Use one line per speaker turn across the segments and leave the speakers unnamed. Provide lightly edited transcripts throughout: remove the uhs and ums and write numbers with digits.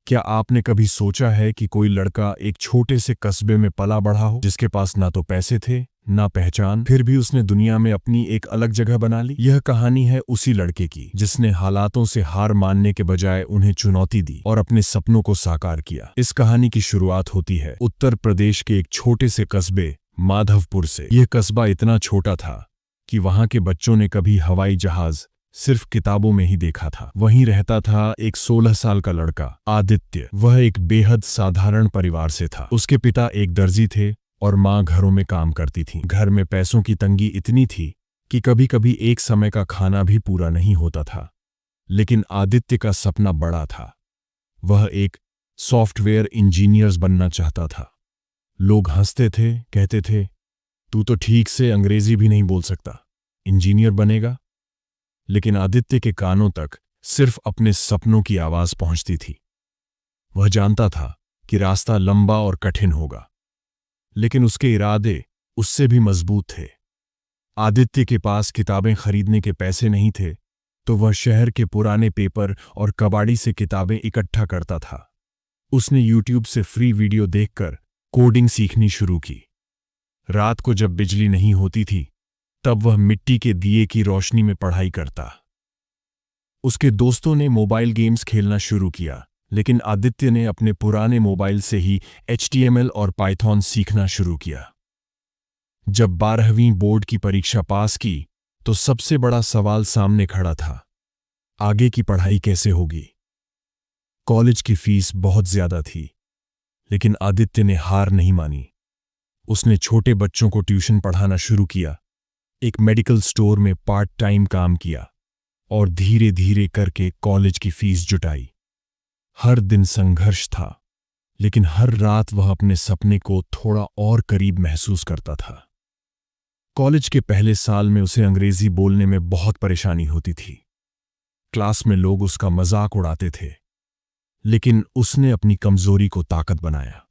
क्या आपने कभी सोचा है कि कोई लड़का एक छोटे से कस्बे में पला बढ़ा हो, जिसके पास ना तो पैसे थे ना पहचान, फिर भी उसने दुनिया में अपनी एक अलग जगह बना ली। यह कहानी है उसी लड़के की जिसने हालातों से हार मानने के बजाय उन्हें चुनौती दी और अपने सपनों को साकार किया। इस कहानी की शुरुआत होती है उत्तर प्रदेश के एक छोटे से कस्बे माधवपुर से। यह कस्बा इतना छोटा था कि वहां के बच्चों ने कभी हवाई जहाज सिर्फ किताबों में ही देखा था। वहीं रहता था एक 16 साल का लड़का आदित्य। वह एक बेहद साधारण परिवार से था। उसके पिता एक दर्जी थे और माँ घरों में काम करती थी। घर में पैसों की तंगी इतनी थी कि कभी कभी एक समय का खाना भी पूरा नहीं होता था। लेकिन आदित्य का सपना बड़ा था। वह एक सॉफ्टवेयर इंजीनियर बनना चाहता था। लोग हंसते थे, कहते थे, तू तो ठीक से अंग्रेजी भी नहीं बोल सकता, इंजीनियर बनेगा। लेकिन आदित्य के कानों तक सिर्फ अपने सपनों की आवाज पहुंचती थी। वह जानता था कि रास्ता लंबा और कठिन होगा, लेकिन उसके इरादे उससे भी मजबूत थे। आदित्य के पास किताबें खरीदने के पैसे नहीं थे, तो वह शहर के पुराने पेपर और कबाड़ी से किताबें इकट्ठा करता था। उसने YouTube से फ्री वीडियो देखकर कोडिंग सीखनी शुरू की। रात को जब बिजली नहीं होती थी, तब वह मिट्टी के दिए की रोशनी में पढ़ाई करता। उसके दोस्तों ने मोबाइल गेम्स खेलना शुरू किया, लेकिन आदित्य ने अपने पुराने मोबाइल से ही HTML और पाइथन सीखना शुरू किया। जब 12वीं बोर्ड की परीक्षा पास की, तो सबसे बड़ा सवाल सामने खड़ा था, आगे की पढ़ाई कैसे होगी। कॉलेज की फीस बहुत ज्यादा थी, लेकिन आदित्य ने हार नहीं मानी। उसने छोटे बच्चों को ट्यूशन पढ़ाना शुरू किया, एक मेडिकल स्टोर में पार्ट टाइम काम किया और धीरे धीरे करके कॉलेज की फीस जुटाई। हर दिन संघर्ष था, लेकिन हर रात वह अपने सपने को थोड़ा और करीब महसूस करता था। कॉलेज के पहले साल में उसे अंग्रेजी बोलने में बहुत परेशानी होती थी। क्लास में लोग उसका मजाक उड़ाते थे, लेकिन उसने अपनी कमजोरी को ताकत बनाया।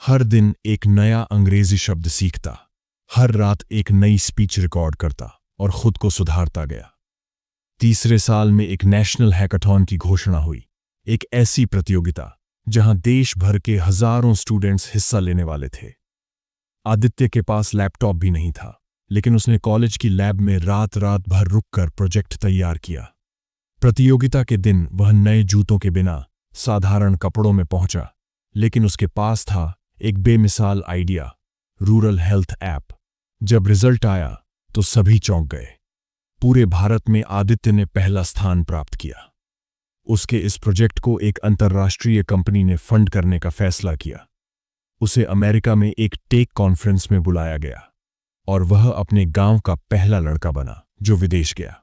हर दिन एक नया अंग्रेजी शब्द सीखता, हर रात एक नई स्पीच रिकॉर्ड करता और खुद को सुधारता गया। तीसरे साल में एक नेशनल हैकाथॉन की घोषणा हुई, एक ऐसी प्रतियोगिता जहां देश भर के हजारों स्टूडेंट्स हिस्सा लेने वाले थे। आदित्य के पास लैपटॉप भी नहीं था, लेकिन उसने कॉलेज की लैब में रात रात भर रुककर प्रोजेक्ट तैयार किया। प्रतियोगिता के दिन वह नए जूतों के बिना साधारण कपड़ों में पहुंचा, लेकिन उसके पास था एक बेमिसाल आइडिया, रूरल हेल्थ ऐप। जब रिजल्ट आया तो सभी चौंक गए। पूरे भारत में आदित्य ने पहला स्थान प्राप्त किया। उसके इस प्रोजेक्ट को एक अंतर्राष्ट्रीय कंपनी ने फंड करने का फैसला किया। उसे अमेरिका में एक टेक कॉन्फ्रेंस में बुलाया गया और वह अपने गांव का पहला लड़का बना जो विदेश गया।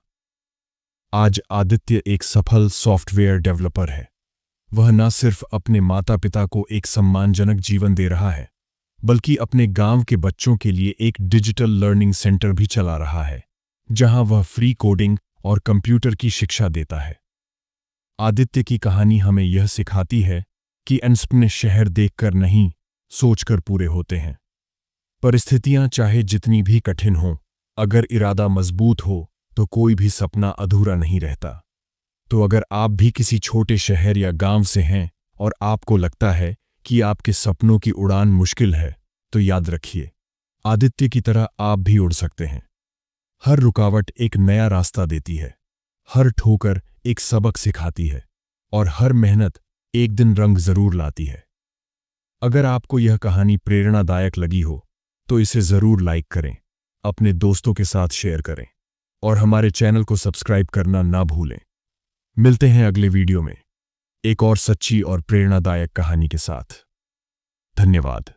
आज आदित्य एक सफल सॉफ्टवेयर डेवलपर है। वह न सिर्फ अपने माता पिता को एक सम्मानजनक जीवन दे रहा है, बल्कि अपने गांव के बच्चों के लिए एक डिजिटल लर्निंग सेंटर भी चला रहा है, जहां वह फ्री कोडिंग और कंप्यूटर की शिक्षा देता है। आदित्य की कहानी हमें यह सिखाती है कि सपने शहर देखकर नहीं, सोचकर पूरे होते हैं। परिस्थितियां चाहे जितनी भी कठिन हों, अगर इरादा मजबूत हो तो कोई भी सपना अधूरा नहीं रहता। तो अगर आप भी किसी छोटे शहर या गांव से हैं और आपको लगता है कि आपके सपनों की उड़ान मुश्किल है, तो याद रखिए, आदित्य की तरह आप भी उड़ सकते हैं। हर रुकावट एक नया रास्ता देती है, हर ठोकर एक सबक सिखाती है और हर मेहनत एक दिन रंग जरूर लाती है। अगर आपको यह कहानी प्रेरणादायक लगी हो तो इसे जरूर लाइक करें, अपने दोस्तों के साथ शेयर करें और हमारे चैनल को सब्सक्राइब करना ना भूलें। मिलते हैं अगले वीडियो में एक और सच्ची और प्रेरणादायक कहानी के साथ। धन्यवाद।